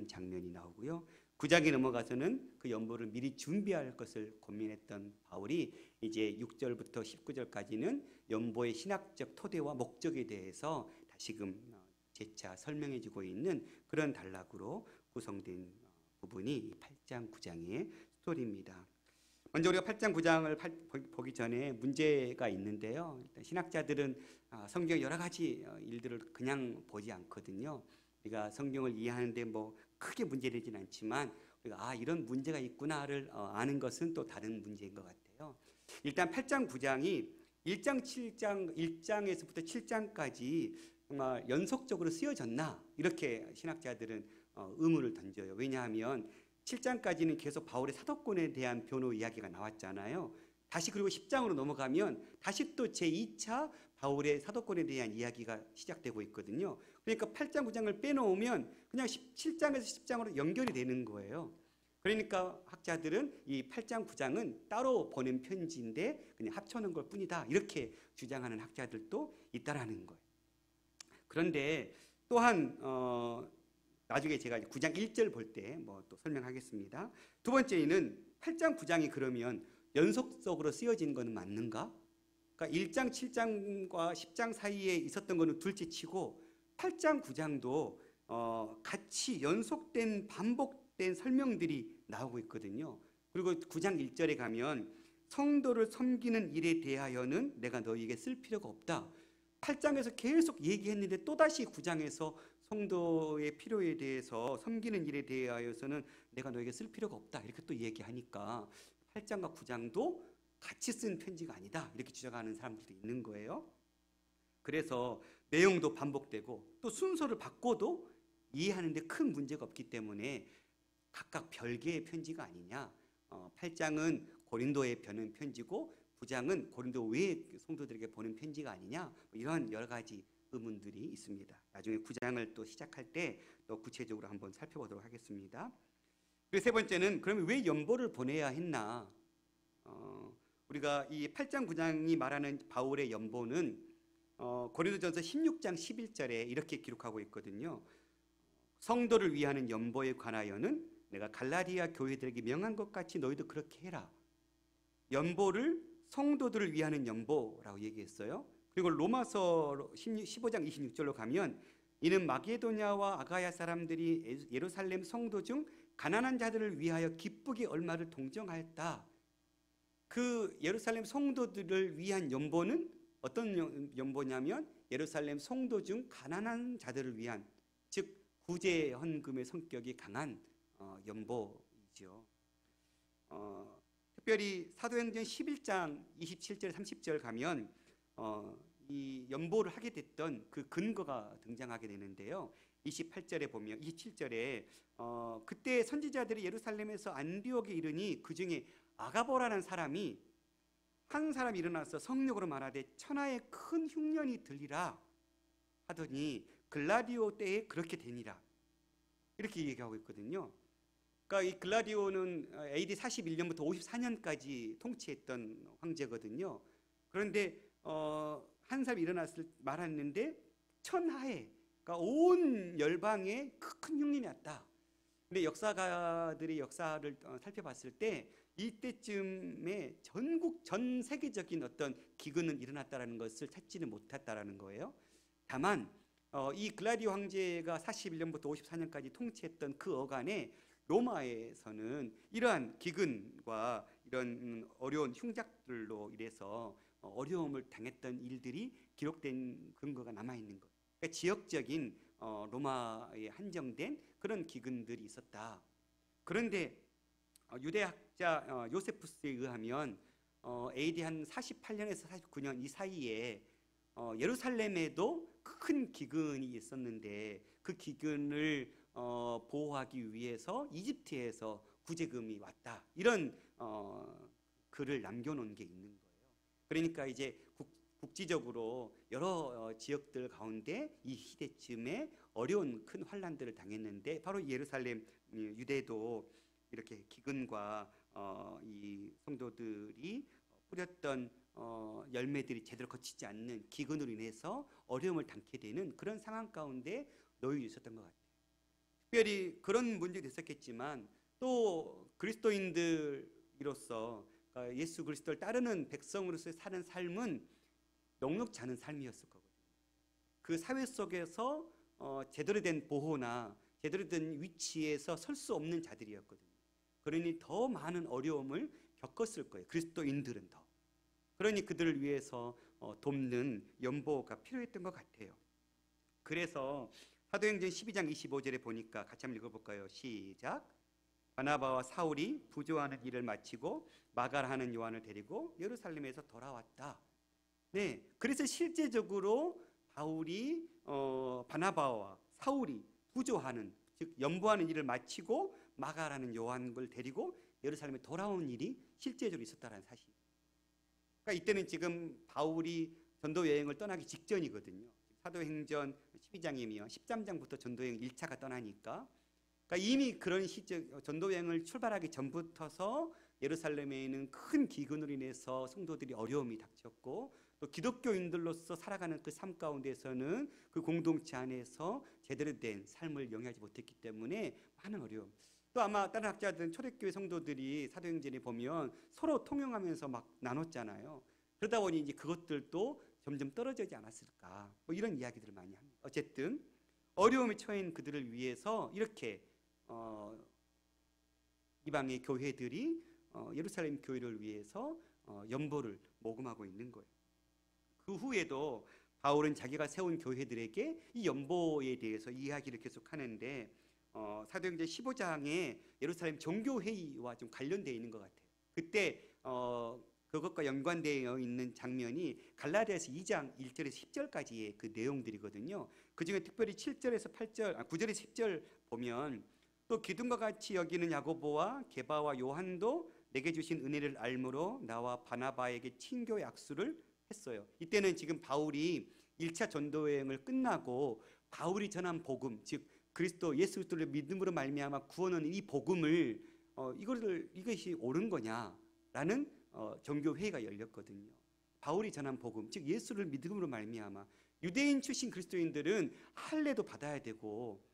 기도하는 장면이 나오고요. 9장에 넘어가서는 그 연보를 미리 준비할 것을 고민했던 바울이 이제 6절부터 19절까지는 연보의 신학적 토대와 목적에 대해서 다시금 재차 설명해주고 있는 그런 단락으로 구성된 부분이 8장 9장의 스토리입니다. 먼저 우리가 8장 9장을 보기 전에 문제가 있는데요. 일단 신학자들은 성경 여러 가지 일들을 그냥 보지 않거든요. 우리가 성경을 이해하는데 뭐 크게 문제되지는 않지만 우리가 이런 문제가 있구나를 아는 것은 또 다른 문제인 것 같아요. 일단 8장 9장이 1장에서부터 7장까지 정말 연속적으로 쓰여졌나 이렇게 신학자들은 의문을 던져요. 왜냐하면 7장까지는 계속 바울의 사도권에 대한 변호 이야기가 나왔잖아요. 다시 그리고 10장으로 넘어가면 다시 또 제2차 바울의 사도권에 대한 이야기가 시작되고 있거든요. 그러니까 8장 9장을 빼놓으면 그냥 7장에서 10장으로 연결이 되는 거예요. 그러니까 학자들은 이 8장 9장은 따로 보낸 편지인데 그냥 합쳐놓은 것 뿐이다 이렇게 주장하는 학자들도 있다라는 거예요. 그런데 또한 나중에 제가 9장 1절 볼 때 뭐 또 설명하겠습니다. 두 번째는 8장 9장이 그러면 연속적으로 쓰여진 것은 맞는가? 그러니까 1장 7장과 10장 사이에 있었던 것은 둘째치고 8장 9장도 같이 연속된 반복된 설명들이 나오고 있거든요. 그리고 9장 1절에 가면 성도를 섬기는 일에 대하여는 내가 너희에게 쓸 필요가 없다. 8장에서 계속 얘기했는데 또다시 9장에서 성도의 필요에 대해서 섬기는 일에 대하여서는 내가 너에게 쓸 필요가 없다 이렇게 또 얘기하니까 8장과 9장도 같이 쓴 편지가 아니다 이렇게 주장하는 사람들도 있는 거예요. 그래서 내용도 반복되고 또 순서를 바꿔도 이해하는데 큰 문제가 없기 때문에 각각 별개의 편지가 아니냐. 8장은 고린도에 보낸 편지고 9장은 고린도 외의 성도들에게 보낸 편지가 아니냐. 이런 여러 가지 의문들이 있습니다. 나중에 9장을 또 시작할 때 또 구체적으로 한번 살펴보도록 하겠습니다. 그리고 세 번째는 그러면 왜 연보를 보내야 했나? 우리가 이 8장 9장이 말하는 바울의 연보는 고린도전서 16장 11절에 이렇게 기록하고 있거든요. 성도를 위하는 연보에 관하여는 내가 갈라디아 교회들에게 명한 것 같이 너희도 그렇게 해라. 연보를 성도들을 위하는 연보라고 얘기했어요. 그리고 로마서 15장 26절로 가면 이는 마게도냐와 아가야 사람들이 예루살렘 성도 중 가난한 자들을 위하여 기쁘게 얼마를 동정하였다. 그 예루살렘 성도들을 위한 연보는 어떤 연보냐면 예루살렘 성도 중 가난한 자들을 위한, 즉 구제 헌금의 성격이 강한 연보이죠. 특별히 사도행전 11장 27절 30절 가면 이 연보를 하게 됐던 그 근거가 등장하게 되는데요. 28절에 보면 27절에 그때 선지자들이 예루살렘에서 안디옥에 이르니 그 중에 아가보라는 사람이 한 사람이 일어나서 성령으로 말하되 천하에 큰 흉년이 들리라 하더니 글라디오 때에 그렇게 되니라 이렇게 얘기하고 있거든요. 그러니까 이 글라디오는 AD 41년부터 54년까지 통치했던 황제거든요. 그런데 한 사람이 일어났을 말했는데 천하에, 그러니까 온 열방에 큰 흉년이 왔다. 근데 역사가들의 역사를 살펴봤을 때 이때쯤에 전 세계적인 어떤 기근은 일어났다라는 것을 찾지는 못했다라는 거예요. 다만 이 글라디오 황제가 41년부터 54년까지 통치했던 그 어간에 로마에서는 이러한 기근과 이런 어려운 흉작들로 인해서 어려움을 당했던 일들이 기록된 근거가 남아있는 것. 그러니까 지역적인 로마에 한정된 그런 기근들이 있었다. 그런데 유대학자 요세푸스에 의하면 AD 한 48년에서 49년 이 사이에 예루살렘에도 큰 기근이 있었는데 그 기근을 보호하기 위해서 이집트에서 구제금이 왔다. 이런 글을 남겨놓은 게 있는 거예요. 그러니까 이제 국지적으로 여러 지역들 가운데 이 시대쯤에 어려운 큰 환란들을 당했는데 바로 예루살렘 유대도 이렇게 기근과 이 성도들이 뿌렸던 열매들이 제대로 거치지 않는 기근으로 인해서 어려움을 당게 되는 그런 상황 가운데 놓여 있었던 것 같아요. 특별히 그런 문제도 있었겠지만 또 그리스도인들로서 그러니까 예수 그리스도를 따르는 백성으로서 사는 삶은 녹록지 않은 삶이었을 거거든요. 그 사회 속에서 제대로 된 보호나 제대로 된 위치에서 설 수 없는 자들이었거든요. 그러니 더 많은 어려움을 겪었을 거예요. 그리스도인들은 더. 그러니 그들을 위해서 돕는 연보가 필요했던 것 같아요. 그래서 사도행전 12장 25절에 보니까 같이 한번 읽어볼까요? 시작. 바나바와 사울이 부조하는 일을 마치고 마가라 하는 요한을 데리고 예루살렘에서 돌아왔다. 네, 그래서 실제적으로 바울이 바나바와 사울이 부조하는 즉 연보하는 일을 마치고 마가라는 요한을 데리고 예루살렘에 돌아온 일이 실제적으로 있었다는 사실. 그러니까 이때는 지금 바울이 전도 여행을 떠나기 직전이거든요. 사도행전 12장이면 13장부터 전도 여행 1차가 떠나니까 그러니까 이미 그런 시적 전도 여행을 출발하기 전부터서 예루살렘에 있는 큰 기근으로 인해서 성도들이 어려움이 닥쳤고 또 기독교인들로서 살아가는 그 삶 가운데서는 그 공동체 안에서 제대로 된 삶을 영위하지 못했기 때문에 많은 어려움. 또 아마 다른 학자들은 초대교회 성도들이 사도행전에 보면 서로 통용하면서 막 나눴잖아요. 그러다 보니 이제 그것들도 점점 떨어지지 않았을까 뭐 이런 이야기들을 많이 합니다. 어쨌든 어려움에 처한 그들을 위해서 이렇게 이방의 교회들이 예루살렘 교회를 위해서 연보를 모금하고 있는 거예요. 그 후에도 바울은 자기가 세운 교회들에게 이 연보에 대해서 이야기를 계속하는데 사도행전 15장에 예루살렘 종교회의와 좀 관련되어 있는 것 같아요. 그때 그것과 연관되어 있는 장면이 갈라디아서 2장 1절에서 10절까지의 그 내용들이거든요. 그중에 특별히 7절에서 8절, 9절에서 10절 보면 또 기둥과 같이 여기는 야고보와 게바와 요한도 내게 주신 은혜를 알므로 나와 바나바에게 친교의 악수를 했어요. 이때는 지금 바울이 1차 전도 여행을 끝나고 바울이 전한 복음, 즉 그리스도 예수 그리스도를 믿음으로 말미암아 구원하는 이 복음을 이것이 옳은 거냐라는 정교 회의가 열렸거든요. 바울이 전한 복음, 즉 예수를 믿음으로 말미암아 유대인 출신 그리스도인들은 할례도 받아야 되고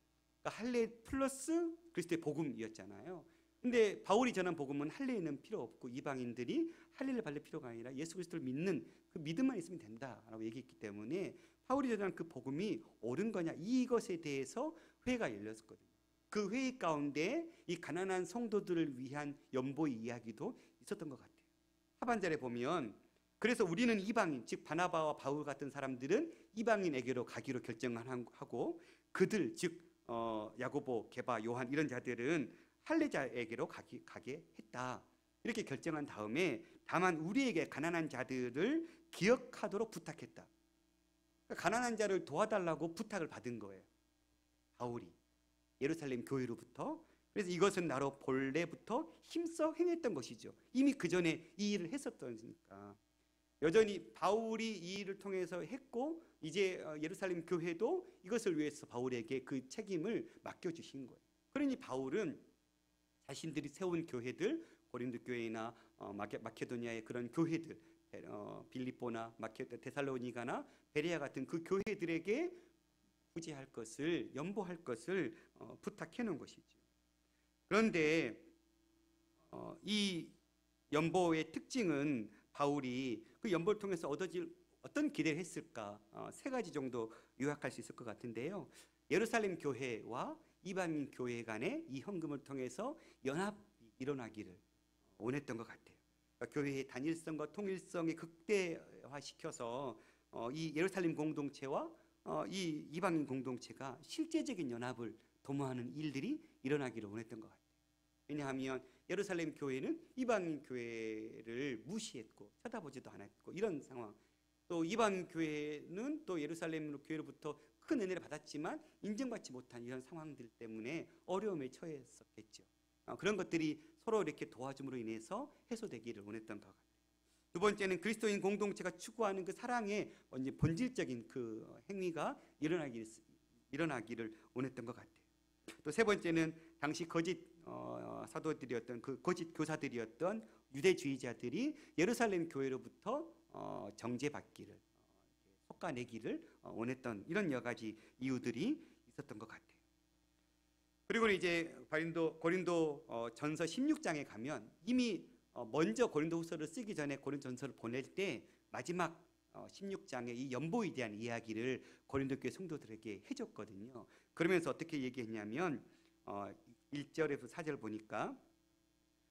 그러니까 할례 플러스 그리스도의 복음이었잖아요. 근데 바울이 전한 복음은 할례는 필요 없고 이방인들이 할례를 받을 필요가 아니라 예수 그리스도를 믿는 그 믿음만 있으면 된다라고 얘기했기 때문에 바울이 전한 그 복음이 옳은 거냐 이것에 대해서 회의가 열렸거든요. 그 회의 가운데 이 가난한 성도들을 위한 연보의 이야기도 있었던 것 같아요. 하반절에 보면 그래서 우리는 이방인 즉 바나바와 바울 같은 사람들은 이방인에게로 가기로 결정하고 그들 즉 야고보, 게바, 요한 이런 자들은 할례자에게로 가게 했다. 이렇게 결정한 다음에 다만 우리에게 가난한 자들을 기억하도록 부탁했다. 그러니까 가난한 자를 도와달라고 부탁을 받은 거예요. 바울이 예루살렘 교회로부터. 그래서 이것은 나로 본래부터 힘써 행했던 것이죠. 이미 그 전에 이 일을 했었으니까. 여전히 바울이 이 일을 통해서 했고 이제 예루살렘 교회도 이것을 위해서 바울에게 그 책임을 맡겨주신 거예요. 그러니 바울은 자신들이 세운 교회들 고린도 교회나 마케도니아의 그런 교회들 빌립보나 데살로니가나 베레아 같은 그 교회들에게 구제할 것을 연보할 것을 부탁해 놓은 것이죠. 그런데 이 연보의 특징은 바울이 그 연보를 통해서 얻어질 어떤 기대를 했을까 세 가지 정도 요약할 수 있을 것 같은데요. 예루살렘 교회와 이방인 교회 간의 이 헌금을 통해서 연합이 일어나기를 원했던 것 같아요. 그러니까 교회의 단일성과 통일성에 극대화시켜서 이 예루살렘 공동체와 이 이방인 공동체가 실제적인 연합을 도모하는 일들이 일어나기를 원했던 것 같아요. 왜냐하면 예루살렘 교회는 이방인 교회를 무시했고 쳐다보지도 않았고 이런 상황. 또 이방인 교회는 또 예루살렘 교회로부터 큰 은혜를 받았지만 인정받지 못한 이런 상황들 때문에 어려움에 처했었겠죠. 그런 것들이 서로 이렇게 도와줌으로 인해서 해소되기를 원했던 것 같아요. 두 번째는 그리스도인 공동체가 추구하는 그 사랑의 본질적인 그 행위가 일어나기를 원했던 것 같아요. 또 세 번째는 당시 거짓 사도들이었던 그 거짓 교사들이었던 유대주의자들이 예루살렘 교회로부터 정죄받기를 솎아내기를 원했던 이런 여러 가지 이유들이 있었던 것 같아요. 그리고 이제 고린도 전서 16장에 가면 이미 먼저 고린도후서를 쓰기 전에 고린도전서를 보낼 때 마지막 16장의 이 연보에 대한 이야기를 고린도 교회 성도들에게 해줬거든요. 그러면서 어떻게 얘기했냐면 1절에서 4절 보니까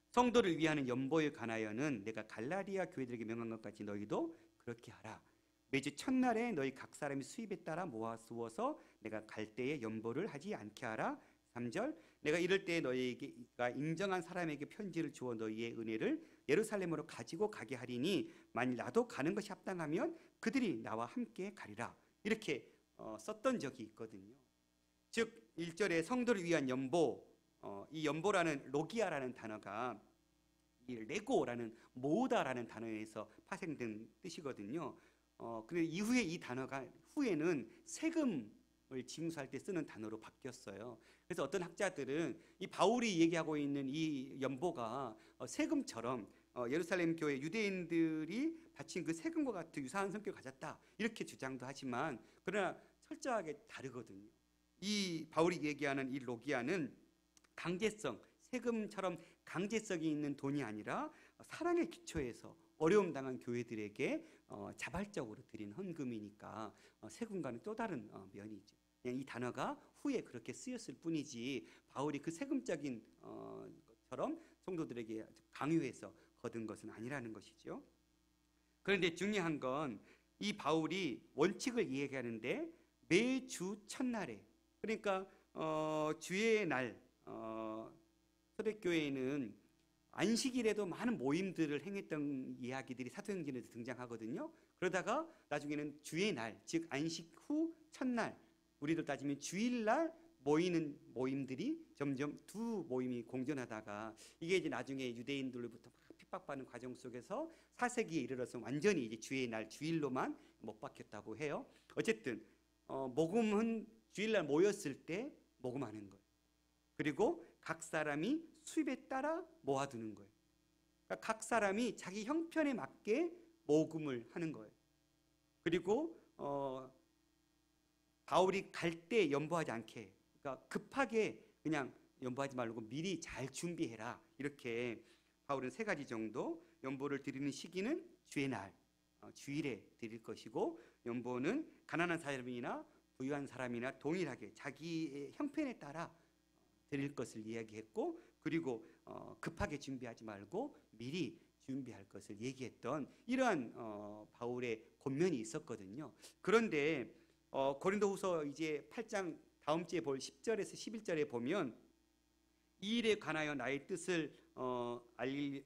성도를 위하는 연보에 관하여는 내가 갈라디아 교회들에게 명한 것 같이 너희도 그렇게 하라. 매주 첫날에 너희 각 사람이 수입에 따라 모아두어서 내가 갈 때에 연보를 하지 않게 하라. 3절 내가 이럴 때 너희가 인정한 사람에게 편지를 주어 너희의 은혜를 예루살렘으로 가지고 가게 하리니 만일 나도 가는 것이 합당하면 그들이 나와 함께 가리라. 이렇게 썼던 적이 있거든요. 즉 1절에 성도를 위한 연보, 이 연보라는 로기아라는 단어가 이 레고라는 모으다라는 단어에서 파생된 뜻이거든요. 근데 이후에 이 단어가 후에는 세금을 징수할 때 쓰는 단어로 바뀌었어요. 그래서 어떤 학자들은 이 바울이 얘기하고 있는 이 연보가 세금처럼 예루살렘 교회 유대인들이 바친 그 세금과 같은 유사한 성격을 가졌다 이렇게 주장도 하지만 그러나 철저하게 다르거든요. 이 바울이 얘기하는 이 로기아는 강제성, 세금처럼 강제성이 있는 돈이 아니라 사랑의 기초에서 어려움 당한 교회들에게 자발적으로 드린 헌금이니까 세금과는 또 다른 면이죠. 그냥 이 단어가 후에 그렇게 쓰였을 뿐이지 바울이 그 세금적인 것처럼 성도들에게 강요해서 거둔 것은 아니라는 것이죠. 그런데 중요한 건 이 바울이 원칙을 이야기하는데 매주 첫날에, 그러니까 주의 날 초대교회에는 안식일에도 많은 모임들을 행했던 이야기들이 사도행전에도 등장하거든요. 그러다가 나중에는 주의 날, 즉 안식 후 첫날, 우리들 따지면 주일날 모이는 모임들이 점점 두 모임이 공존하다가 이게 이제 나중에 유대인들로부터 막 핍박받는 과정 속에서 4세기에 이르러서 완전히 이제 주의 날, 주일로만 못 박혔다고 해요. 어쨌든 모금은 주일날 모였을 때 모금하는 거예요. 그리고 각 사람이 수입에 따라 모아두는 거예요. 그러니까 각 사람이 자기 형편에 맞게 모금을 하는 거예요. 그리고 바울이 갈 때 연보하지 않게, 그러니까 급하게 그냥 연보하지 말고 미리 잘 준비해라. 이렇게 바울은 3가지 정도 연보를 드리는 시기는 주의 날, 주일에 드릴 것이고, 연보는 가난한 사람이나 부유한 사람이나 동일하게 자기의 형편에 따라 드릴 것을 이야기했고, 그리고 급하게 준비하지 말고 미리 준비할 것을 얘기했던 이러한 바울의 권면이 있었거든요. 그런데 고린도후서 이제 8장 다음 주에 볼 10절에서 11절에 보면 이 일에 관하여 나의 뜻을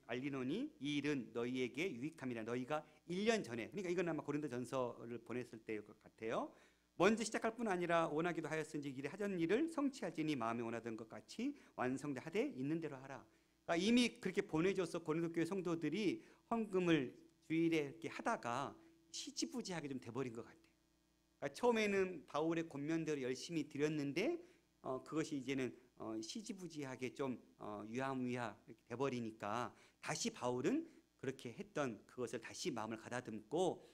알리노니 이 일은 너희에게 유익함이라. 너희가 1년 전에, 그러니까 이건 아마 고린도전서를 보냈을 때일 것 같아요. 먼저 시작할 뿐 아니라 원하기도 하였은지 이래 하던 일을 성취하지니 마음에 원하던 것 같이 완성하되 있는 대로 하라. 그러니까 이미 그렇게 보내줘서 고린도 교회 성도들이 헌금을 주일에 이렇게 하다가 시지부지하게 좀 돼버린 것 같아요. 그러니까 처음에는 바울의 권면대로 열심히 드렸는데 그것이 이제는 시지부지하게 좀 유야무야 이렇게 돼버리니까 다시 바울은 그렇게 했던 그것을 다시 마음을 가다듬고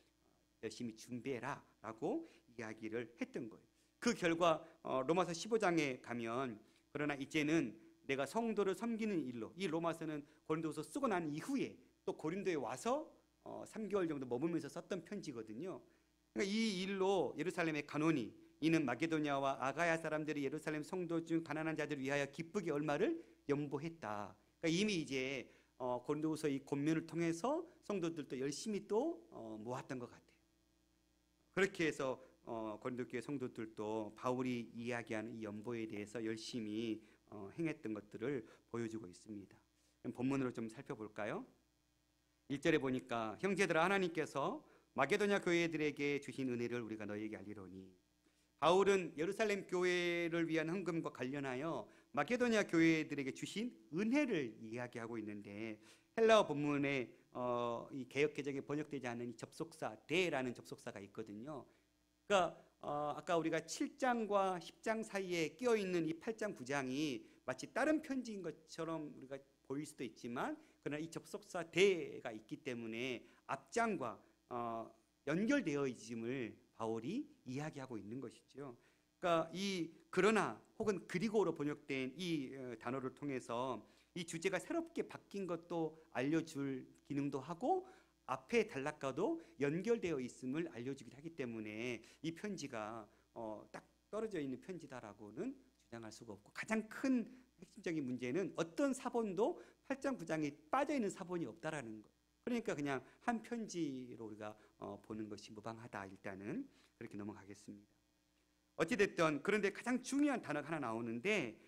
열심히 준비해라 라고 이야기를 했던 거예요. 그 결과 로마서 15장에 가면 그러나 이제는 내가 성도를 섬기는 일로, 이 로마서는 고린도서 쓰고 난 이후에 또 고린도에 와서 3개월 정도 머물면서 썼던 편지거든요. 그러니까 이 일로 예루살렘의 가노니, 이는 마게도냐와 아가야 사람들이 예루살렘 성도 중 가난한 자들을 위하여 기쁘게 얼마를 연보했다. 그러니까 이미 이제 고린도후서 이 권면을 통해서 성도들도 열심히 또 모았던 것 같아요. 그렇게 해서 고린도 교회 성도들도 바울이 이야기하는 이 연보에 대해서 열심히 행했던 것들을 보여주고 있습니다. 본문으로 좀 살펴볼까요? 1절에 보니까 형제들아 하나님께서 마게도냐 교회들에게 주신 은혜를 우리가 너희에게 알리로니. 바울은 예루살렘 교회를 위한 헌금과 관련하여 마게도냐 교회들에게 주신 은혜를 이야기하고 있는데, 헬라어 본문에 이 개역개정에 번역되지 않은 이 접속사 대라는 접속사가 있거든요. 그러니까 아까 우리가 7장과 10장 사이에 끼어 있는 이 8장 9장이 마치 다른 편지인 것처럼 우리가 보일 수도 있지만, 그러나 이 접속사 대가 있기 때문에 앞장과 연결되어 있음을 바울이 이야기하고 있는 것이죠. 그러니까 이 그러나 혹은 그리고로 번역된 이 단어를 통해서 이 주제가 새롭게 바뀐 것도 알려줄 기능도 하고 앞에 단락과도 연결되어 있음을 알려주기도 하기 때문에 이 편지가 딱 떨어져 있는 편지다라고는 주장할 수가 없고, 가장 큰 핵심적인 문제는 어떤 사본도 8장 9장에 빠져 있는 사본이 없다라는 것. 그러니까 그냥 한 편지로 우리가 보는 것이 무방하다. 일단은 그렇게 넘어가겠습니다. 어찌됐든 그런데 가장 중요한 단어가 하나 나오는데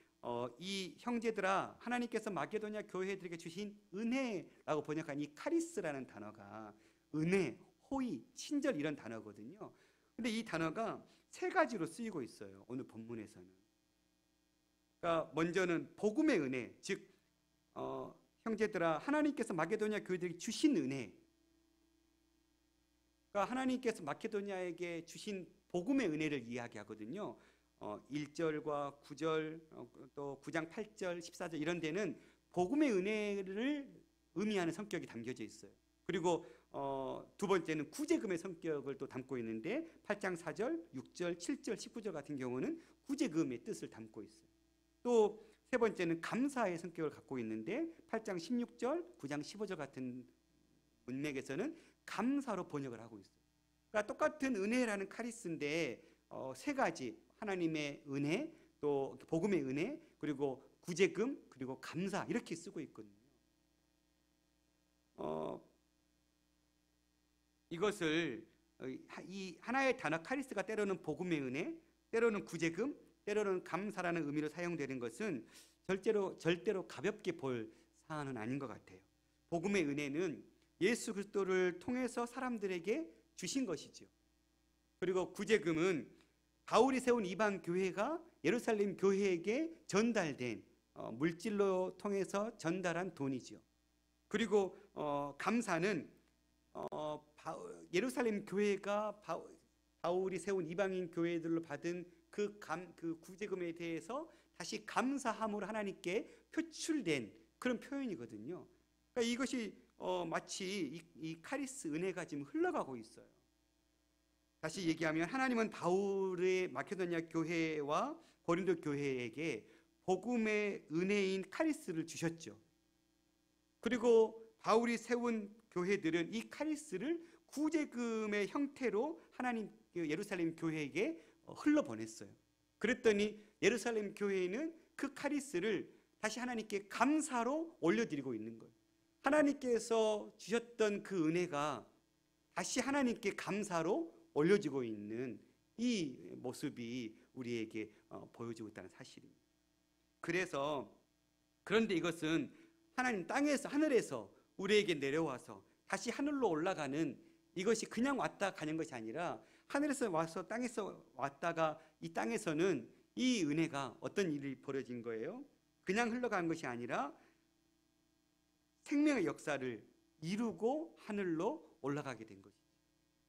이 형제들아, 하나님께서 마게도냐 교회들에게 주신 은혜라고 번역한 이 카리스라는 단어가 은혜, 호의, 친절 이런 단어거든요. 근데 이 단어가 세 가지로 쓰이고 있어요, 오늘 본문에서는. 그러니까 먼저는 복음의 은혜, 즉 형제들아, 하나님께서 마게도냐 교회들에게 주신 은혜. 그러니까 하나님께서 마케도냐에게 주신 복음의 은혜를 이야기하거든요. 1절과 9절, 또 9장 8절, 14절 이런 데는 복음의 은혜를 의미하는 성격이 담겨져 있어요. 그리고 두 번째는 구제금의 성격을 또 담고 있는데 8장 4절, 6절, 7절, 19절 같은 경우는 구제금의 뜻을 담고 있어요. 또 세 번째는 감사의 성격을 갖고 있는데 8장 16절, 9장 15절 같은 문맥에서는 감사로 번역을 하고 있어요. 그러니까 똑같은 은혜라는 카리스인데 세 가지, 하나님의 은혜, 또 복음의 은혜, 그리고 구제금, 그리고 감사 이렇게 쓰고 있거든요. 이것을 이 하나의 단어 카리스가 때로는 복음의 은혜, 때로는 구제금, 때로는 감사라는 의미로 사용되는 것은 절대로 가볍게 볼 사안은 아닌 것 같아요. 복음의 은혜는 예수 그리스도를 통해서 사람들에게 주신 것이죠. 그리고 구제금은 바울이 세운 이방 교회가 예루살렘 교회에게 전달된 물질로 통해서 전달한 돈이죠. 그리고 감사는 예루살렘 교회가 바울이 세운 이방인 교회들로 받은 그 구제금에 대해서 다시 감사함으로 하나님께 표출된 그런 표현이거든요. 그러니까 이것이 마치 이 카리스 은혜가 지금 흘러가고 있어요. 다시 얘기하면 하나님은 바울의 마케도냐 교회와 고린도 교회에게 복음의 은혜인 카리스를 주셨죠. 그리고 바울이 세운 교회들은 이 카리스를 구제금의 형태로 하나님 예루살렘 교회에게 흘러보냈어요. 그랬더니 예루살렘 교회는 그 카리스를 다시 하나님께 감사로 올려드리고 있는 거예요. 하나님께서 주셨던 그 은혜가 다시 하나님께 감사로 올려지고 있는 이 모습이 우리에게 보여지고 있다는 사실입니다. 그런데 이것은 하나님 땅에서, 하늘에서 우리에게 내려와서 다시 하늘로 올라가는, 이것이 그냥 왔다 가는 것이 아니라 하늘에서 와서 땅에서 왔다가 이 땅에서는 이 은혜가 어떤 일이 벌어진 거예요? 그냥 흘러간 것이 아니라 생명의 역사를 이루고 하늘로 올라가게 된 것이죠.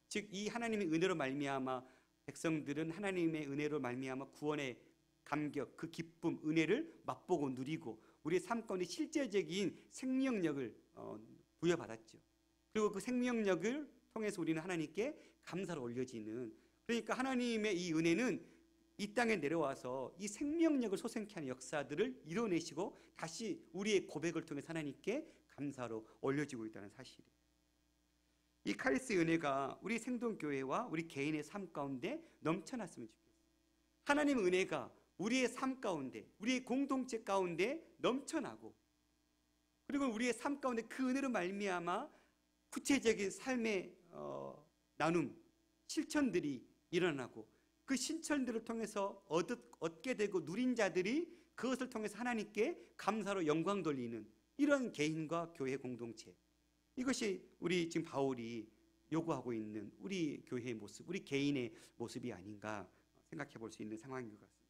즉 이 하나님의 은혜로 말미암아 백성들은 하나님의 은혜로 말미암아 구원의 감격, 그 기쁨, 은혜를 맛보고 누리고 우리의 삶 가운데 실제적인 생명력을 부여받았죠. 그리고 그 생명력을 통해서 우리는 하나님께 감사를 올려지는, 그러니까 하나님의 이 은혜는 이 땅에 내려와서 이 생명력을 솟게 하는 역사들을 이뤄내시고 다시 우리의 고백을 통해 하나님께 감사로 올려지고 있다는 사실이에요. 이 카리스의 은혜가 우리 생동교회와 우리 개인의 삶 가운데 넘쳐났으면 좋겠어요. 하나님의 은혜가 우리의 삶 가운데, 우리의 공동체 가운데 넘쳐나고, 그리고 우리의 삶 가운데 그 은혜로 말미암아 구체적인 삶의 나눔, 실천들이 일어나고 그 실천들을 통해서 얻게 되고 누린 자들이 그것을 통해서 하나님께 감사로 영광 돌리는 이런 개인과 교회 공동체, 이것이 우리 지금 바울이 요구하고 있는 우리 교회의 모습, 우리 개인의 모습이 아닌가 생각해 볼 수 있는 상황인 것 같습니다.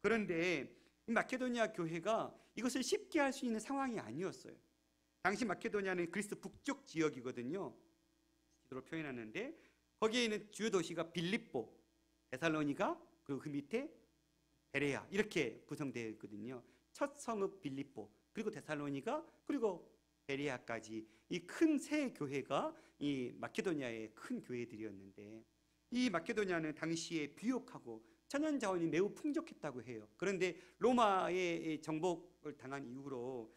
그런데 이 마케도니아 교회가 이것을 쉽게 할 수 있는 상황이 아니었어요. 당시 마케도니아는 그리스 북쪽 지역이거든요. 지도로 표현하는데 거기에 있는 주요 도시가 빌립보, 데살로니가, 그리고 그 밑에 베레아 이렇게 구성되어 있거든요. 첫 성읍 빌립보, 그리고 데살로니가, 그리고 베레아까지 이 큰 세 교회가 이 마케도니아의 큰 교회들이었는데, 이 마케도니아는 당시에 비옥하고 천연 자원이 매우 풍족했다고 해요. 그런데 로마의 정복을 당한 이후로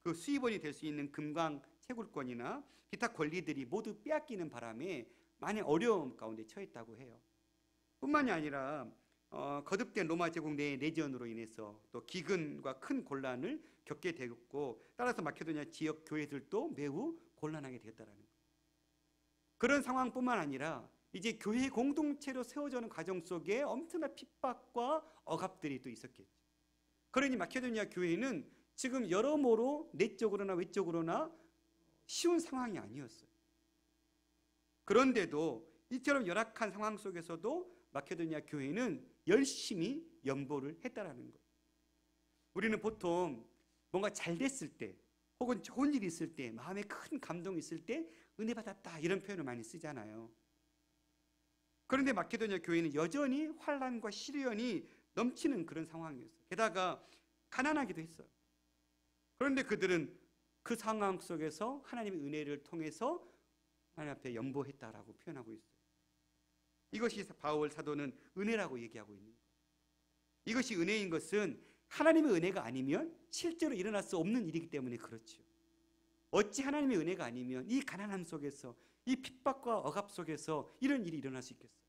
그 수입원이 될 수 있는 금광 채굴권이나 기타 권리들이 모두 빼앗기는 바람에 많이 어려움 가운데 처했다고 해요. 뿐만이 아니라 거듭된 로마 제국 내 내전으로 인해서 또 기근과 큰 곤란을 겪게 되었고, 따라서 마케도니아 지역 교회들도 매우 곤란하게 되었다라는 거예요. 그런 상황뿐만 아니라 이제 교회 공동체로 세워지는 과정 속에 엄청난 핍박과 억압들이 또 있었겠죠. 그러니 마케도니아 교회는 지금 여러모로 내적으로나 외적으로나 쉬운 상황이 아니었어요. 그런데도 이처럼 열악한 상황 속에서도 마케도니아 교회는 열심히 연보를 했다라는 거예요. 우리는 보통 뭔가 잘 됐을 때 혹은 좋은 일이 있을 때, 마음에 큰 감동이 있을 때 은혜 받았다 이런 표현을 많이 쓰잖아요. 그런데 마케도니아 교회는 여전히 환난과 시련이 넘치는 그런 상황이었어요. 게다가 가난하기도 했어요. 그런데 그들은 그 상황 속에서 하나님의 은혜를 통해서 하나님 앞에 연보했다라고 표현하고 있어요. 이것이 바울 사도는 은혜라고 얘기하고 있는 거예요. 이것이 은혜인 것은 하나님의 은혜가 아니면 실제로 일어날 수 없는 일이기 때문에 그렇죠. 어찌 하나님의 은혜가 아니면 이 가난함 속에서, 이 핍박과 억압 속에서 이런 일이 일어날 수 있겠어요?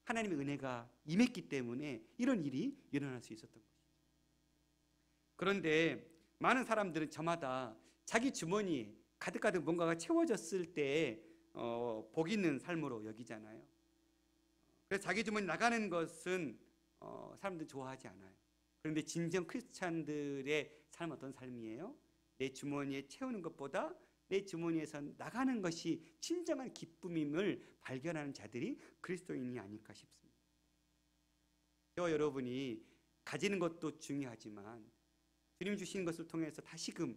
하나님의 은혜가 임했기 때문에 이런 일이 일어날 수 있었던 것이죠. 그런데 많은 사람들은 저마다 자기 주머니에 가득가득 뭔가가 채워졌을 때 복 있는 삶으로 여기잖아요. 그래서 자기 주머니 나가는 것은 사람들이 좋아하지 않아요. 그런데 진정 크리스찬들의 삶은 어떤 삶이에요? 내 주머니에 채우는 것보다 내 주머니에서 나가는 것이 진정한 기쁨임을 발견하는 자들이 그리스도인이 아닐까 싶습니다. 저와 여러분이 가지는 것도 중요하지만 주님 주신 것을 통해서 다시금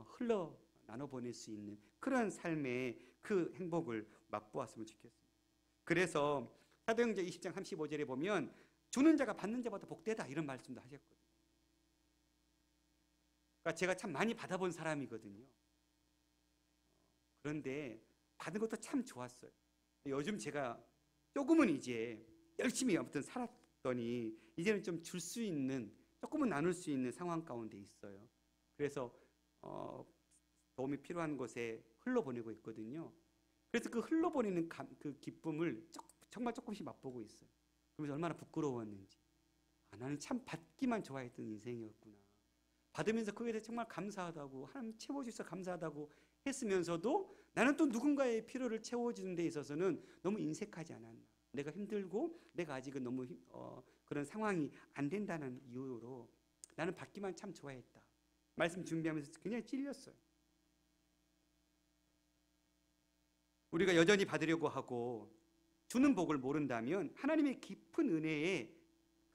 흘러 나눠보낼 수 있는 그런 삶의 그 행복을 맛보았으면 좋겠습니다. 그래서 사도행전 20장 35절에 보면 주는 자가 받는 자보다 복되다 이런 말씀도 하셨거든요. 그러니까 제가 참 많이 받아본 사람이거든요. 그런데 받은 것도 참 좋았어요. 요즘 제가 조금은 이제 열심히 아무튼 살았더니 이제는 좀 줄 수 있는, 조금은 나눌 수 있는 상황 가운데 있어요. 그래서 도움이 필요한 곳에 흘러보내고 있거든요. 그래서 그 흘러보내는 그 기쁨을 정말 조금씩 맛보고 있어요. 그러면서 얼마나 부끄러웠는지, 나는 참 받기만 좋아했던 인생이었구나. 받으면서 그에 대해 정말 감사하다고, 하나님 채워주셔서 감사하다고 했으면서도 나는 또 누군가의 필요를 채워주는 데 있어서는 너무 인색하지 않았나. 내가 힘들고 내가 아직은 너무 그런 상황이 안 된다는 이유로 나는 받기만 참 좋아했다. 말씀 준비하면서 굉장히 찔렸어요. 우리가 여전히 받으려고 하고 주는 복을 모른다면 하나님의 깊은 은혜의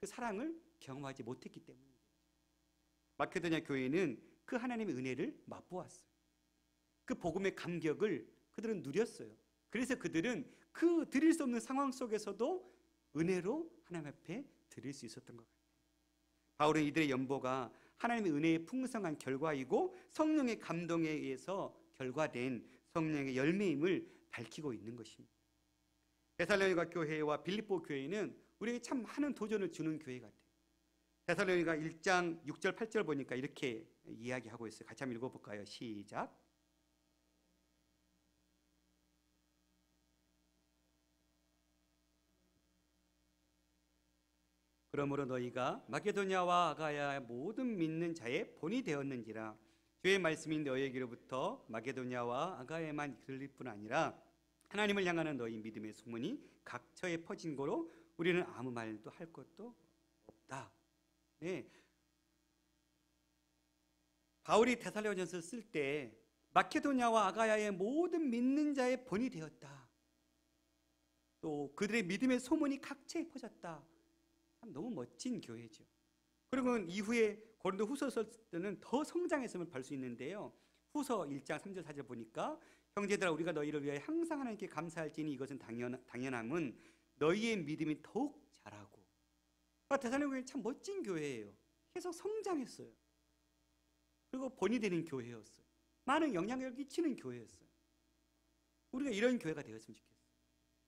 그 사랑을 경험하지 못했기 때문이죠. 마케도니아 교회는 그 하나님의 은혜를 맛보았어요. 그 복음의 감격을 그들은 누렸어요. 그래서 그들은 그 드릴 수 없는 상황 속에서도 은혜로 하나님 앞에 드릴 수 있었던 것 같아요. 바울은 이들의 연보가 하나님의 은혜의 풍성한 결과이고 성령의 감동에 의해서 결과된 성령의 열매임을 밝히고 있는 것입니다. 데살로니가 교회와 빌립보 교회는 우리에게 참 많은 도전을 주는 교회 같아요. 데살로니가 1장 6절 8절 보니까 이렇게 이야기하고 있어요. 같이 한번 읽어볼까요? 시작. 그러므로 너희가 마게도냐와 아가야의 모든 믿는 자의 본이 되었는지라. 주의 말씀이 너희에게로부터 마게도냐와 아가야에만 들릴 뿐 아니라 하나님을 향하는 너희 믿음의 소문이 각처에 퍼진 거로 우리는 아무 말도 할 것도 없다. 네. 바울이 데살로니가전서를 쓸 때 마케도냐와 아가야의 모든 믿는 자의 본이 되었다. 또 그들의 믿음의 소문이 각처에 퍼졌다. 참 너무 멋진 교회죠. 그리고 이후에 고린도 후서서 때는 더 성장했음을 볼 수 있는데요. 후서 1장 3절 4절 보니까 형제들아 우리가 너희를 위하여 항상 하나님께 감사할지니 이것은 당연함은 너희의 믿음이 더욱 자라고. 데살로니가 교회는 참 멋진 교회예요. 계속 성장했어요. 그리고 본이 되는 교회였어요. 많은 영향력을 끼치는 교회였어요. 우리가 이런 교회가 되었으면 좋겠어요.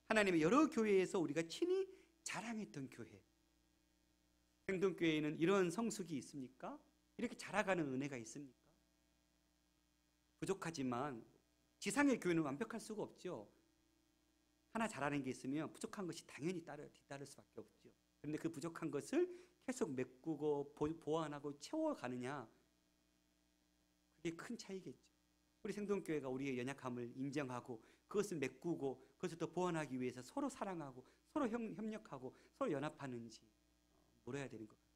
하나님의 여러 교회에서 우리가 친히 자랑했던 교회. 생동교회에는 이런 성숙이 있습니까? 이렇게 자라가는 은혜가 있습니까? 부족하지만 지상의 교회는 완벽할 수가 없죠. 하나 잘하는 게 있으면 부족한 것이 당연히 뒤따를 수밖에 없죠. 그런데 그 부족한 것을 계속 메꾸고 보완하고 채워가느냐, 그게 큰 차이겠죠. 우리 생동교회가 우리의 연약함을 인정하고 그것을 메꾸고 그것을 더 보완하기 위해서 서로 사랑하고 서로 협력하고 서로 연합하는지 물어야 되는 것 같아요.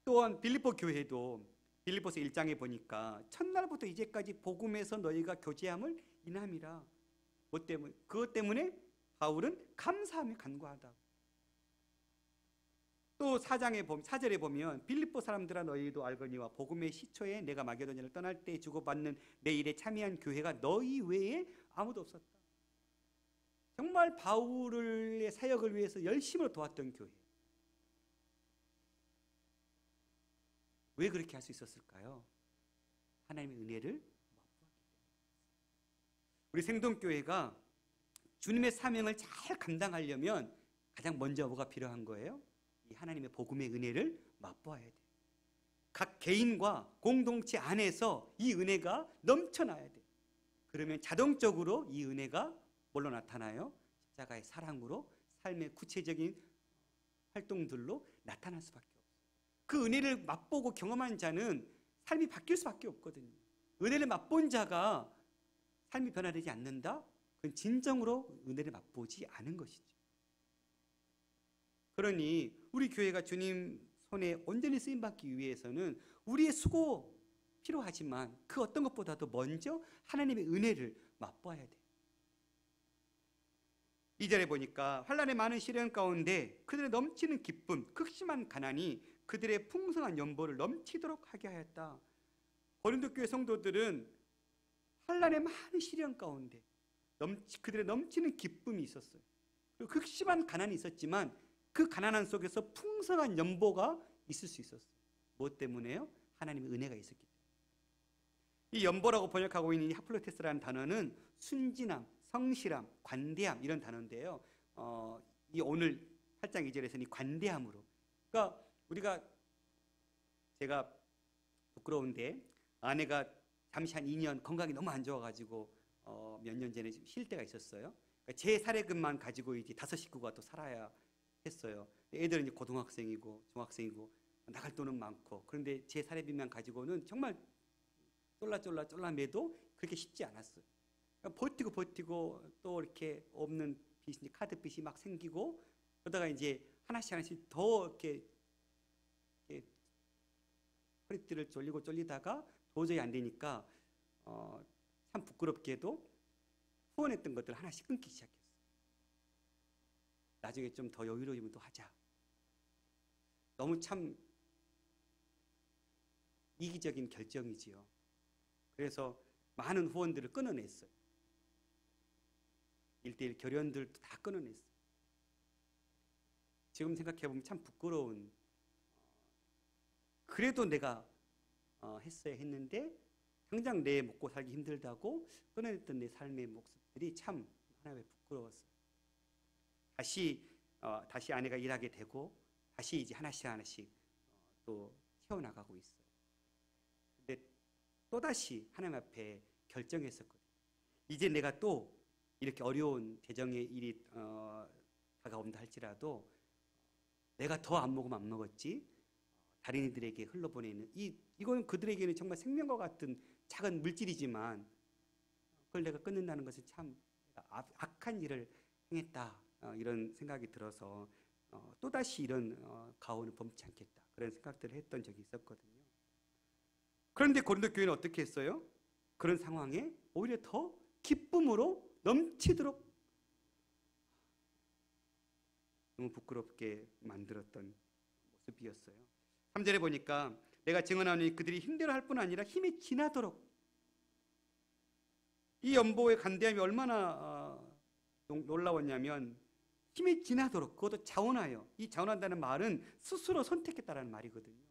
또한 빌립보 교회도 빌립보서 1장에 보니까 첫날부터 이제까지 복음에서 너희가 교제함을 인함이라. 그것 때문에 바울은 감사하며 간구하다. 또 4절에 보면 빌립보 사람들아 너희도 알거니와 복음의 시초에 내가 마게도냐를 떠날 때 주고받는 내 일에 참여한 교회가 너희 외에 아무도 없었다. 정말 바울의 사역을 위해서 열심으로 도왔던 교회. 왜 그렇게 할 수 있었을까요? 하나님의 은혜를 맛보았기 때문에. 우리 생동교회가 주님의 사명을 잘 감당하려면 가장 먼저 뭐가 필요한 거예요? 이 하나님의 복음의 은혜를 맛보아야 돼요. 각 개인과 공동체 안에서 이 은혜가 넘쳐나야 돼요. 그러면 자동적으로 이 은혜가 뭘로 나타나요? 십자가의 사랑으로 삶의 구체적인 활동들로 나타날 수밖에 없어요. 그 은혜를 맛보고 경험한 자는 삶이 바뀔 수밖에 없거든요. 은혜를 맛본 자가 삶이 변화되지 않는다? 그건 진정으로 은혜를 맛보지 않은 것이죠. 그러니 우리 교회가 주님 손에 온전히 쓰임받기 위해서는 우리의 수고 필요하지만 그 어떤 것보다도 먼저 하나님의 은혜를 맛봐야 돼요. 2절에 보니까 환난의 많은 시련 가운데 그들의 넘치는 기쁨, 극심한 가난이 그들의 풍성한 연보를 넘치도록 하게 하였다. 고린도 교회 성도들은 환난의 많은 시련 가운데 그들의 넘치는 기쁨이 있었어요. 그리고 극심한 가난이 있었지만 그 가난한 속에서 풍성한 연보가 있을 수 있었어요. 무엇 때문에요? 하나님의 은혜가 있었기 때문에. 이 연보라고 번역하고 있는 이 하플로테스라는 단어는 순진함, 성실함, 관대함 이런 단어인데요. 이 오늘 8장 2절에서는 이 관대함으로. 그러니까 제가 부끄러운데 아내가 잠시 한 2년 건강이 너무 안 좋아가지고 몇 년 전에 쉴 때가 있었어요. 그러니까 제 사례금만 가지고 이제 5식구가 또 살아야 했어요. 애들은 이제 고등학생이고 중학생이고 나갈 돈은 많고, 그런데 제 사례비만 가지고는 정말 쫄라매도 그렇게 쉽지 않았어요. 그러니까 버티고 또 이렇게 없는 빚이, 카드 빚이 막 생기고, 그러다가 이제 하나씩 더 이렇게 허리띠를 졸리다가 도저히 안 되니까 참 부끄럽게도 후원했던 것들 하나씩 끊기 시작했어요. 나중에 좀 더 여유로우면 또 하자. 너무 참 이기적인 결정이지요. 그래서 많은 후원들을 끊어냈어요. 1:1 결연들도 다 끊어냈어요. 지금 생각해보면 참 부끄러운, 그래도 내가 했어야 했는데 당장 내 먹고 살기 힘들다고 끊어냈던 내 삶의 모습들이 참 하나님의 부끄러웠어요. 다시 아내가 일하게 되고 다시 이제 하나씩 또 채워나가고 있어요. 근데 또다시 하나님 앞에 결정했었거든요. 이제 내가 또 이렇게 어려운 재정의 일이 다가온다 할지라도 내가 더 안 먹으면 안 먹었지, 다른 이들에게 흘러보내는 이건 그들에게는 정말 생명과 같은 작은 물질이지만 그걸 내가 끊는다는 것은 참 악한 일을 행했다, 이런 생각이 들어서 또다시 이런 가오는 범치 않겠다, 그런 생각들을 했던 적이 있었거든요. 그런데 고린도 교회는 어떻게 했어요? 그런 상황에 오히려 더 기쁨으로 넘치도록 너무 부끄럽게 만들었던 모습이었어요. 3절에 보니까 내가 증언하니 그들이 힘들어할 뿐 아니라 힘이 지나도록, 이 연보의 간대함이 얼마나 놀라웠냐면 힘이 지나도록, 그것도 자원하여. 이 자원한다는 말은 스스로 선택했다라는 말이거든요.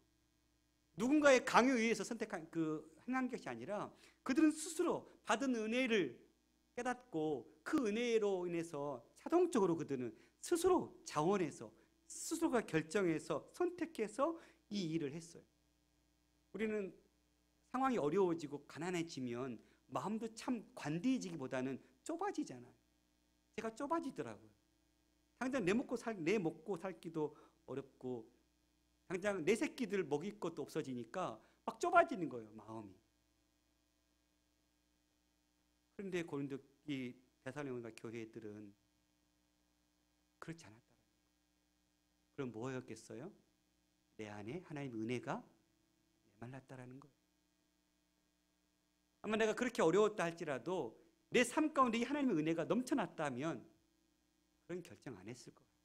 누군가의 강요에 의해서 행한 것이 아니라 그들은 스스로 받은 은혜를 깨닫고 그 은혜로 인해서 자동적으로 그들은 스스로 자원해서 스스로가 결정해서 선택해서 이 일을 했어요. 우리는 상황이 어려워지고 가난해지면 마음도 참 관대해지기보다는 좁아지잖아요. 제가 좁아지더라고요. 당장 내 먹고 살기도 어렵고 당장 내 새끼들 먹일 것도 없어지니까 막 좁아지는 거예요, 마음이. 그런데 고린도 이 데살로니가 교회들은 그렇지 않았다. 그럼 뭐였겠어요? 내 안에 하나님의 은혜가 메말랐다라는 거예요. 아마 내가 그렇게 어려웠다 할지라도 내 삶 가운데 이 하나님의 은혜가 넘쳐났다면 그런 결정 안 했을 것 같아요.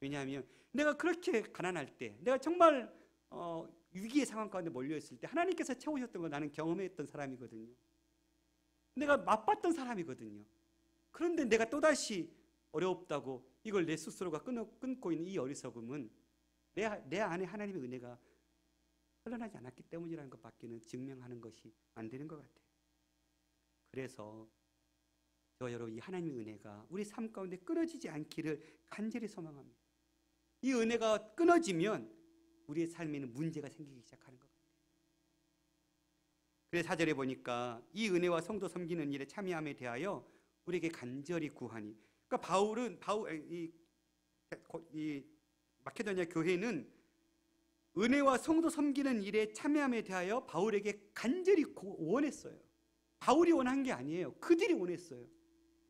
왜냐하면 내가 그렇게 가난할 때, 내가 정말 위기의 상황 가운데 몰려있을 때 하나님께서 채우셨던 걸 나는 경험했던 사람이거든요. 내가 맛봤던 사람이거든요. 그런데 내가 또다시 어렵다고 이걸 내 스스로가 끊고 있는 이 어리석음은 내 안에 하나님의 은혜가 흘러나지 않았기 때문이라는 것밖에는 증명하는 것이 안 되는 것 같아요. 그래서 저와 여러분, 이 하나님의 은혜가 우리 삶 가운데 끊어지지 않기를 간절히 소망합니다. 이 은혜가 끊어지면 우리의 삶에는 문제가 생기기 시작하는 것 같아요. 그래서 4절에 보니까 이 은혜와 성도 섬기는 일에 참여함에 대하여 우리에게 간절히 구하니, 그러니까 이 마케도니아 교회는 은혜와 성도 섬기는 일에 참여함에 대하여 바울에게 간절히 원했어요. 바울이 원한 게 아니에요. 그들이 원했어요.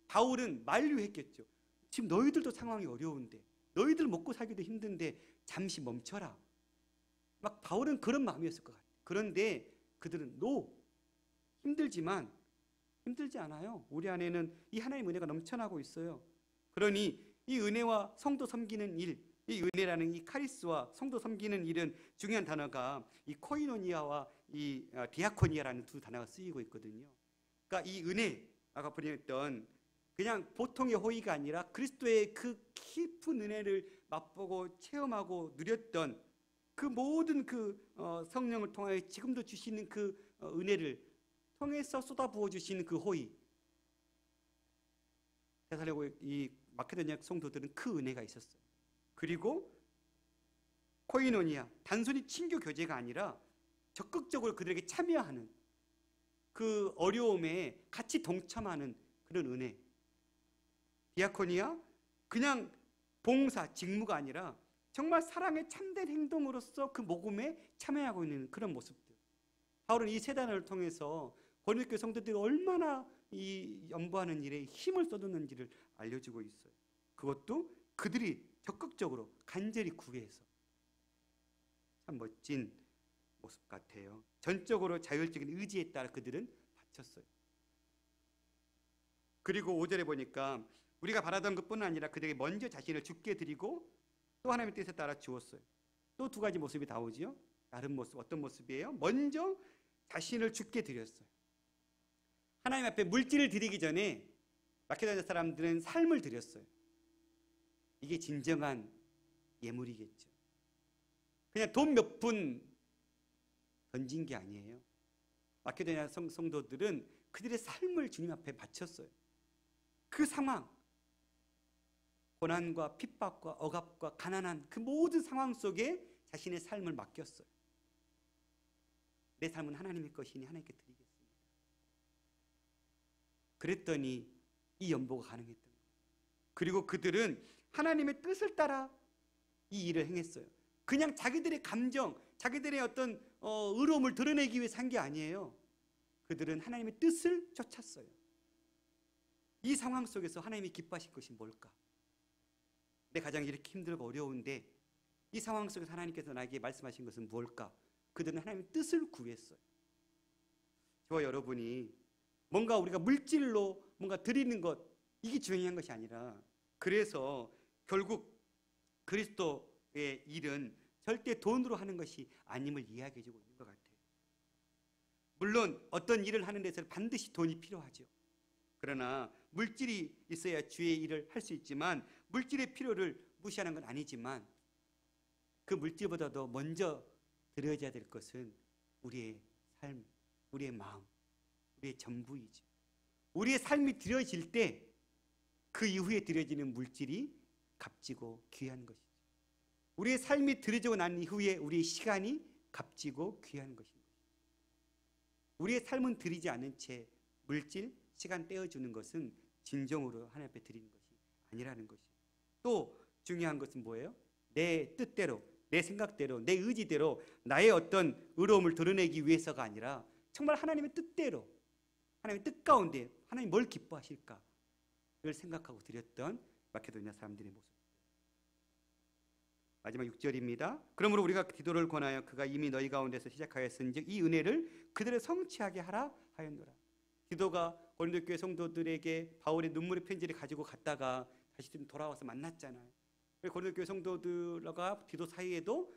바울은 만류했겠죠. 지금 너희들도 상황이 어려운데, 너희들 먹고 살기도 힘든데 잠시 멈춰라. 막 바울은 그런 마음이었을 것 같아요. 그런데 그들은 힘들지만 힘들지 않아요. 우리 안에는 이 하나님의 은혜가 넘쳐나고 있어요. 그러니 이 은혜와 성도 섬기는 일, 이 은혜라는 이 카리스와 성도 섬기는 일은 중요한 단어가 이 코이노니아와 이 디아코니아라는 두 단어가 쓰이고 있거든요. 그러니까 이 은혜, 아까 보냈던 그냥 보통의 호의가 아니라 그리스도의 그 깊은 은혜를 맛보고 체험하고 누렸던 그 모든 성령을 통하여 지금도 주시는 그 은혜를 통해서 쏟아부어 주시는 그 호의. 데살로니가 이 마케도니아 성도들은 그 은혜가 있었어요. 그리고 코이노니아, 단순히 친교 교제가 아니라 적극적으로 그들에게 참여하는, 그 어려움에 같이 동참하는 그런 은혜. 디아코니아, 그냥 봉사, 직무가 아니라 정말 사랑의 참된 행동으로서 그 모금에 참여하고 있는 그런 모습들. 바울은 이 세 단어를 통해서 고린도 성도들이 얼마나 이 연보하는 일에 힘을 쏟았는지를 알려주고 있어요. 그것도 그들이 적극적으로 간절히 구해서. 참 멋진 모습 같아요. 전적으로 자율적인 의지에 따라 그들은 바쳤어요. 그리고 5절에 보니까 우리가 바라던 것뿐 아니라 그들에게 먼저 자신을 죽게 드리고 또 하나님의 뜻에 따라 주었어요. 또 두 가지 모습이 나오죠. 다른 모습, 어떤 모습이에요? 먼저 자신을 죽게 드렸어요. 하나님 앞에 물질을 드리기 전에 마케도니아 사람들은 삶을 드렸어요. 이게 진정한 예물이겠죠. 그냥 돈 몇 푼 던진 게 아니에요. 마케도니아 성도들은 그들의 삶을 주님 앞에 바쳤어요. 그 상황, 고난과 핍박과 억압과 가난한 그 모든 상황 속에 자신의 삶을 맡겼어요. 내 삶은 하나님의 것이니 하나님께 드리겠습니다. 그랬더니 이 연보가 가능했던 거예요. 그리고 그들은 하나님의 뜻을 따라 이 일을 행했어요. 그냥 자기들의 감정, 자기들의 어떤 의로움을 드러내기 위해서 한 게 아니에요. 그들은 하나님의 뜻을 쫓았어요. 이 상황 속에서 하나님이 기뻐하실 것이 뭘까? 내 가정이 이렇게 힘들고 어려운데 이 상황 속에서 하나님께서 나에게 말씀하신 것은 뭘까? 그들은 하나님의 뜻을 구했어요. 저와 여러분이 뭔가 우리가 물질로 뭔가 드리는 것, 이게 중요한 것이 아니라, 그래서 결국 그리스도의 일은 절대 돈으로 하는 것이 아님을 이야기해주고 있는 것 같아요. 물론 어떤 일을 하는 데서 반드시 돈이 필요하죠. 그러나 물질이 있어야 주의 일을 할 수 있지만, 물질의 필요를 무시하는 건 아니지만, 그 물질보다도 먼저 드려져야 될 것은 우리의 삶, 우리의 마음, 우리의 전부이죠. 우리의 삶이 드려질 때 그 이후에 드려지는 물질이 값지고 귀한 것이죠. 우리의 삶이 들여지고 난 이후에 우리의 시간이 값지고 귀한 것입니다. 우리의 삶은 들이지 않은 채 물질, 시간 떼어주는 것은 진정으로 하나님 앞에 드리는 것이 아니라는 것이죠. 또 중요한 것은 뭐예요? 내 뜻대로, 내 생각대로, 내 의지대로 나의 어떤 의로움을 드러내기 위해서가 아니라 정말 하나님의 뜻대로, 하나님의 뜻 가운데 하나님 뭘 기뻐하실까? 를 생각하고 드렸던 마케도니아 사람들의 모습. 마지막 6절입니다. 그러므로 우리가 기도를 권하여 그가 이미 너희 가운데서 시작하였은즉 이 은혜를 그들을 성취하게 하라 하였노라. 디도가 고린도 교회 성도들에게 바울의 눈물의 편지를 가지고 갔다가 다시 돌아와서 만났잖아요. 고린도 교회 성도들과 디도 사이에도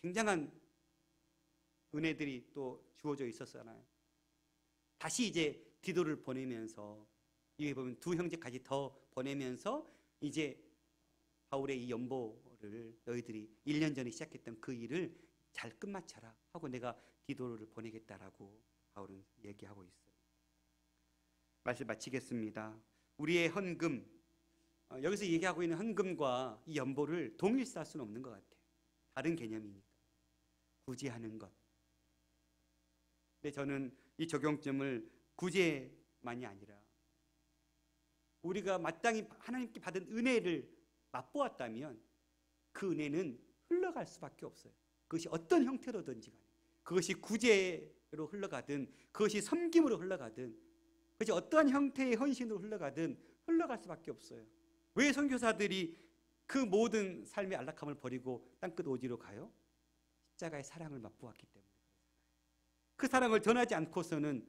굉장한 은혜들이 또 주어져 있었잖아요. 다시 이제 디도를 보내면서 여기 보면 두 형제까지 더 보내면서 이제 바울의 이 연보를 너희들이 1년 전에 시작했던 그 일을 잘 끝마쳐라 하고 내가 디도를 보내겠다라고 바울은 얘기하고 있어요. 말씀 마치겠습니다. 우리의 헌금, 여기서 얘기하고 있는 헌금과 이 연보를 동일시할 수는 없는 것 같아요. 다른 개념이니까. 구제하는 것. 근데 저는 이 적용점을 구제만이 아니라 우리가 마땅히 하나님께 받은 은혜를 맛보았다면 그 은혜는 흘러갈 수밖에 없어요. 그것이 어떤 형태로든지 간에, 그것이 구제로 흘러가든 그것이 섬김으로 흘러가든 그것이 어떠한 형태의 헌신으로 흘러가든 흘러갈 수밖에 없어요. 왜 선교사들이 그 모든 삶의 안락함을 버리고 땅끝 오지로 가요? 십자가의 사랑을 맛보았기 때문에. 그 사랑을 전하지 않고서는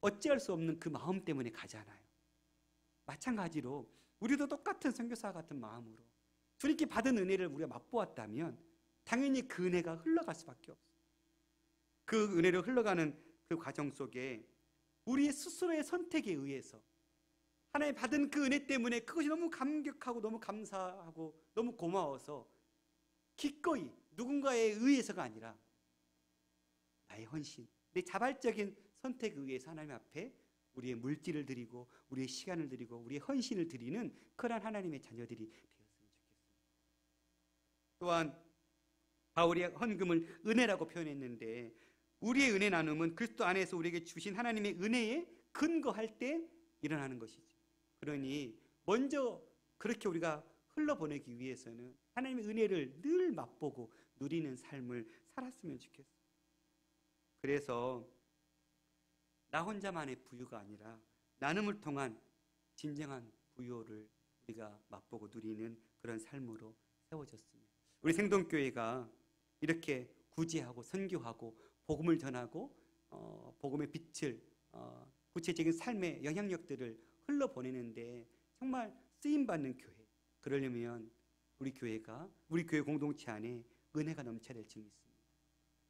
어찌할 수 없는 그 마음 때문에 가잖아요. 마찬가지로 우리도 똑같은 선교사 같은 마음으로 주님께 받은 은혜를 우리가 맛보았다면 당연히 그 은혜가 흘러갈 수밖에 없어요. 그 은혜로 흘러가는 그 과정 속에 우리의 스스로의 선택에 의해서 하나님 받은 그 은혜 때문에 그것이 너무 감격하고 너무 감사하고 너무 고마워서 기꺼이 누군가에 의해서가 아니라 나의 헌신, 내 자발적인 선택에 의해서 하나님 앞에 우리의 물질을 드리고 우리의 시간을 드리고 우리의 헌신을 드리는 그러한 하나님의 자녀들이 되었으면 좋겠습니다. 또한 바울이 헌금을 은혜라고 표현했는데 우리의 은혜 나눔은 그리스도 안에서 우리에게 주신 하나님의 은혜에 근거할 때 일어나는 것이죠. 그러니 먼저 그렇게 우리가 흘러보내기 위해서는 하나님의 은혜를 늘 맛보고 누리는 삶을 살았으면 좋겠어요. 그래서 나 혼자만의 부유가 아니라 나눔을 통한 진정한 부유를 우리가 맛보고 누리는 그런 삶으로 세워졌습니다. 우리 생동교회가 이렇게 구제하고 선교하고 복음을 전하고 복음의 빛을 구체적인 삶의 영향력들을 흘러보내는데 정말 쓰임받는 교회, 그러려면 우리 교회가 우리 교회 공동체 안에 은혜가 넘쳐야 될 줄 믿습니다.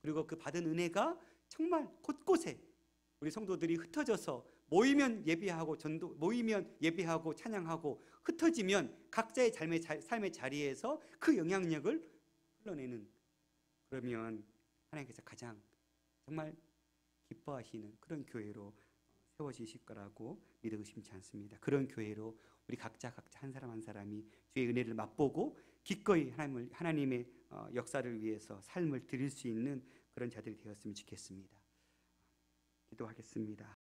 그리고 그 받은 은혜가 정말 곳곳에 우리 성도들이 흩어져서 모이면 예배하고 전도, 모이면 예배하고 찬양하고 흩어지면 각자의 삶의 자리에서 그 영향력을 흘러내는, 그러면 하나님께서 가장 정말 기뻐하시는 그런 교회로 세워지실 거라고 믿어 의심치 않습니다. 그런 교회로 우리 각자 한 사람 한 사람이 주의 은혜를 맛보고 기꺼이 하나님의 역사를 위해서 삶을 드릴 수 있는 그런 자들이 되었으면 좋겠습니다. 기도하겠습니다.